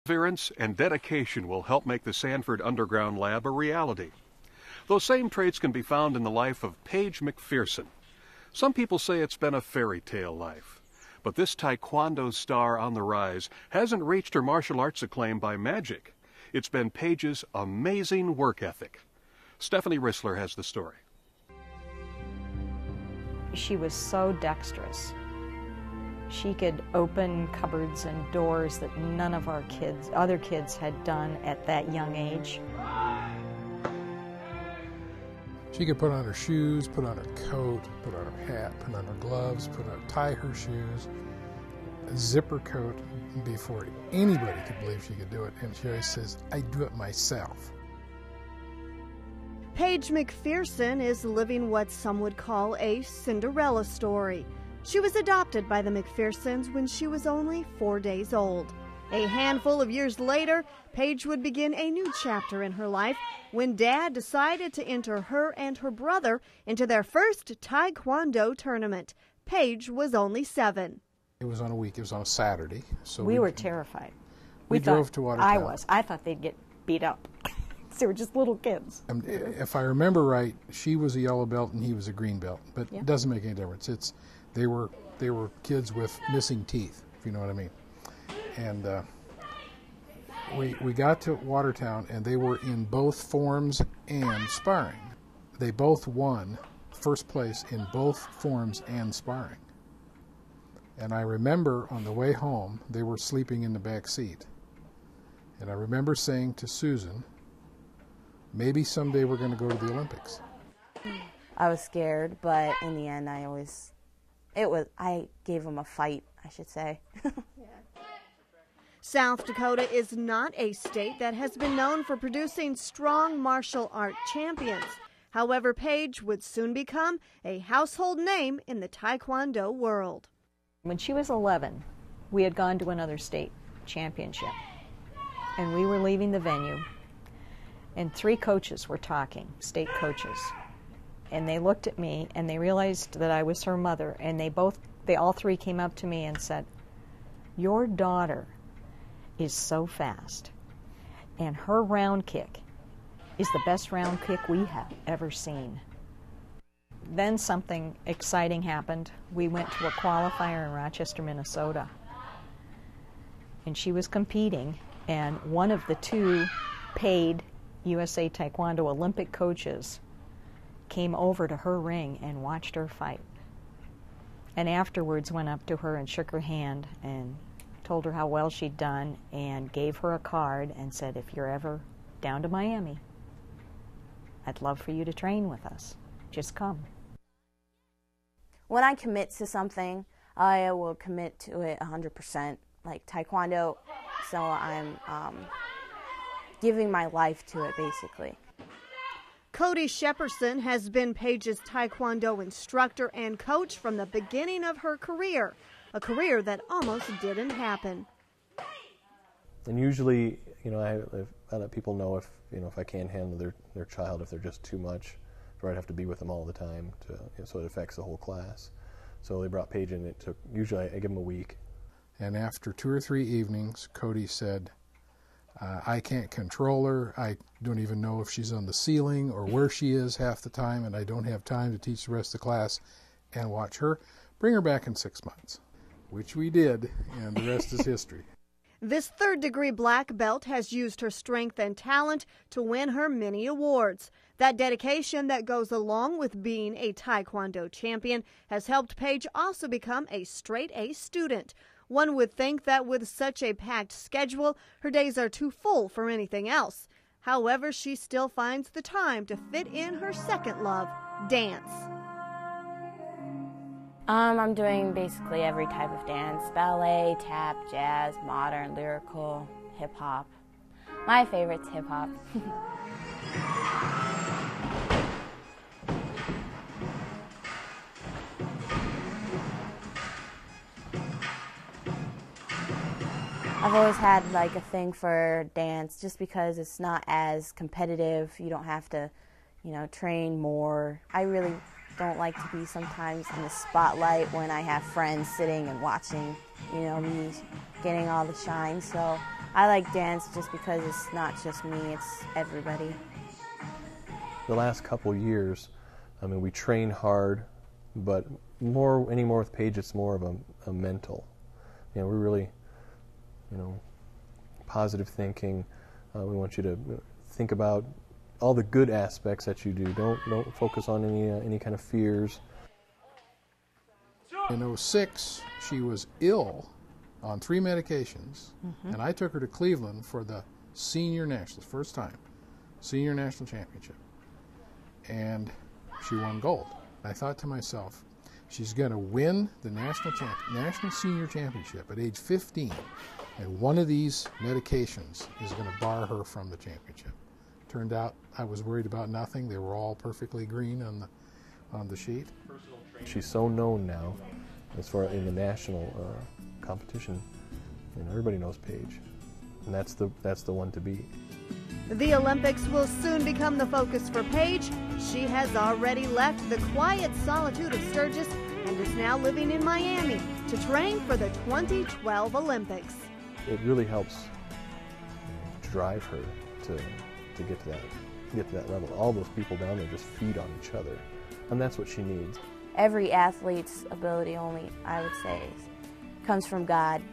Perseverance and dedication will help make the Sanford Underground Lab a reality. Those same traits can be found in the life of Paige McPherson. Some people say it's been a fairy tale life. But this Taekwondo star on the rise hasn't reached her martial arts acclaim by magic. It's been Paige's amazing work ethic. Stephanie Rissler has the story. She was so dexterous. She could open cupboards and doors that none of our other kids had done at that young age. She could put on her shoes, put on her coat, put on her hat, put on her gloves, tie her shoes, zip her coat before anybody could believe she could do it. And she always says, "I do it myself." Paige McPherson is living what some would call a Cinderella story. She was adopted by the McPhersons when she was only 4 days old. A handful of years later, Paige would begin a new chapter in her life when Dad decided to enter her and her brother into their first Taekwondo tournament. Paige was only 7. It was on a week. It was on a Saturday. So we were terrified. We drove to Watertown. I thought they'd get beat up. They were just little kids. If I remember right, she was a yellow belt and he was a green belt. But It doesn't make any difference. They were kids with missing teeth, if you know what I mean. And we got to Watertown, and they were in both forms and sparring. They both won first place in both forms and sparring. And I remember on the way home, they were sleeping in the back seat. And I remember saying to Susan, maybe someday we're going to go to the Olympics. I was scared, but in the end, I gave them a fight, I should say. South Dakota is not a state that has been known for producing strong martial art champions. However, Paige would soon become a household name in the Taekwondo world. When she was 11, we had gone to another state championship, and we were leaving the venue, and 3 coaches were talking, state coaches. And they looked at me, and they realized that I was her mother, and they all 3 came up to me and said, "Your daughter is so fast, and her round kick is the best round kick we have ever seen." Then something exciting happened. We went to a qualifier in Rochester, Minnesota, and she was competing, and one of the 2 paid USA Taekwondo Olympic coaches came over to her ring and watched her fight. And afterwards went up to her and shook her hand and told her how well she'd done and gave her a card and said, "If you're ever down to Miami, I'd love for you to train with us. Just come." When I commit to something, I will commit to it 100%, like Taekwondo, so I'm giving my life to it, basically. Cody Shepperson has been Paige's Taekwondo instructor and coach from the beginning of her career, a career that almost didn't happen. And usually, I let people know if I can't handle their child, if they're just too much, or I'd have to be with them all the time, so it affects the whole class. So they brought Paige in. Usually I give them a week. And after 2 or 3 evenings, Cody said, I can't control her. I don't even know if she's on the ceiling or where she is half the time, and I don't have time to teach the rest of the class and watch her. Bring her back in 6 months, which we did, and the rest is history. This 3rd-degree black belt has used her strength and talent to win her many awards. That dedication that goes along with being a Taekwondo champion has helped Paige also become a straight-A student. One would think that with such a packed schedule, her days are too full for anything else. However, she still finds the time to fit in her second love, dance. I'm doing basically every type of dance: ballet, tap, jazz, modern, lyrical, hip-hop. My favorite's hip-hop. I've always had a thing for dance just because it's not as competitive. You don't have to, train more. I really don't like to be sometimes in the spotlight when I have friends sitting and watching, me getting all the shine. So I like dance just because it's not just me, it's everybody. The last couple years, I mean, we train hard, but anymore with Paige, it's more of a mental. You know, we're really, you know, positive thinking. We want you to think about all the good aspects that you do. Don't focus on any kind of fears. In 2006, she was ill on 3 medications, and I took her to Cleveland for the senior nationals, first time, senior national championship, and she won gold. I thought to myself, she's going to win the national senior championship at age 15, and one of these medications is going to bar her from the championship. Turned out I was worried about nothing. They were all perfectly green on the sheet. She's so known now, as far in the national competition, and everybody knows Paige, and that's the one to beat. The Olympics will soon become the focus for Paige. She has already left the quiet solitude of Sturgis and is now living in Miami to train for the 2012 Olympics. It really helps drive her to get to that level. All those people down there just feed on each other, and that's what she needs. Every athlete's ability only, I would say, comes from God.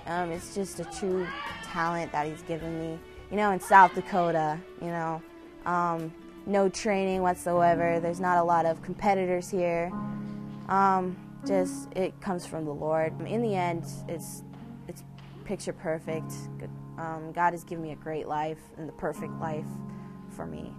It's just a true talent that He's given me. You know, in South Dakota, you know, no training whatsoever. There's not a lot of competitors here. Just, it comes from the Lord. In the end, it's picture perfect. God has given me a great life and the perfect life for me.